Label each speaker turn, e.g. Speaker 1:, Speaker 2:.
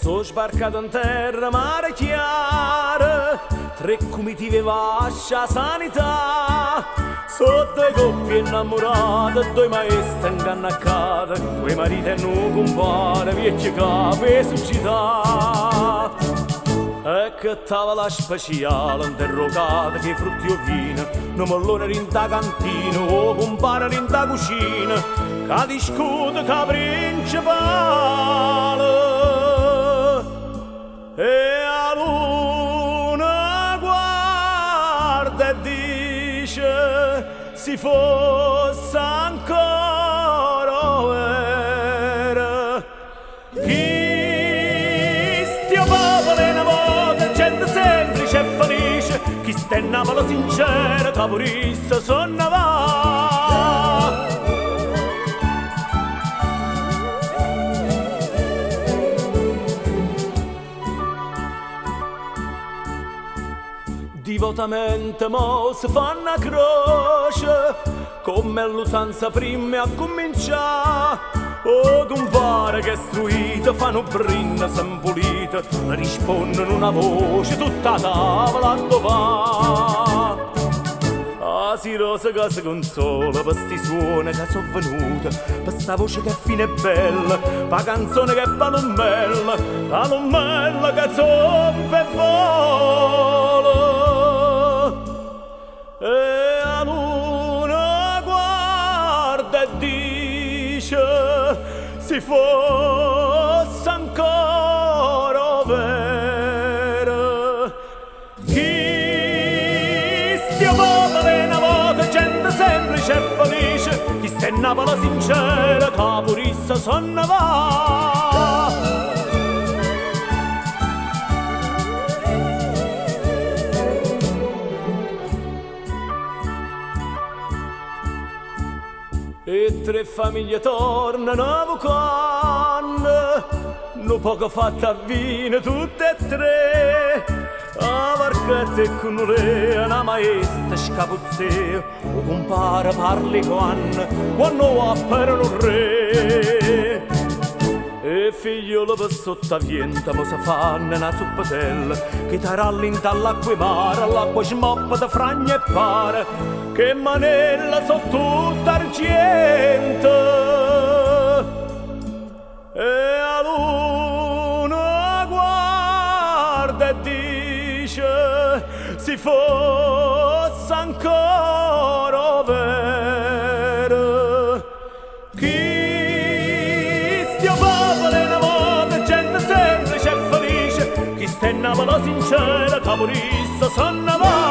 Speaker 1: Sto sbarcato in terra, mare chiaro, tre comitive vascia sanità. Sotto i coppie innamorate, due maestre incannaccate, quei mariti e non compare, vecchie capi su città. E che tavola speciale interrogata, che frutti o vino, un mollone rinta cantina, o compare rinta cucina, che discute che principale. E a luna guarda e dice, si fosse ancora vera. Chi stia popolo in voce, gente semplice e felice, chi sta in Napoli sincera, caporissa sonna va. Divotamente mo si fanno a croce, come l'usanza prima a cominciare. O compare che istruito fanno brinda sempulita, rispondono una voce tutta tavola dove va. Ah, si rosa che si consola per sti suoni che sono venute, per sta voce che è fine e bella, per canzone che è palombella, palombella che zompa e vola. E a luna guarda e dice, si fosse ancora vera. Chi stia popolo in voce, gente semplice e felice, chi sta in Napoli sincera, caporissa sonna va. E tre famiglie tornano quando non poco fatta vino tutte e tre. A barchetta e con una maestra scapuzzeo, o compare parli quando apparano un re. E figliolo per sottavienta mo si fanno una zuppatella, che tarallinta all'acqua e mare, all'acqua smoppa da fragna e pare, che manella so tutta argento. E a luna guarda e dice, si fosse ancora vera. Chi stia popolo in voce, gente semplice e felice, chi sta in Napoli sincera, caporissa sonna va.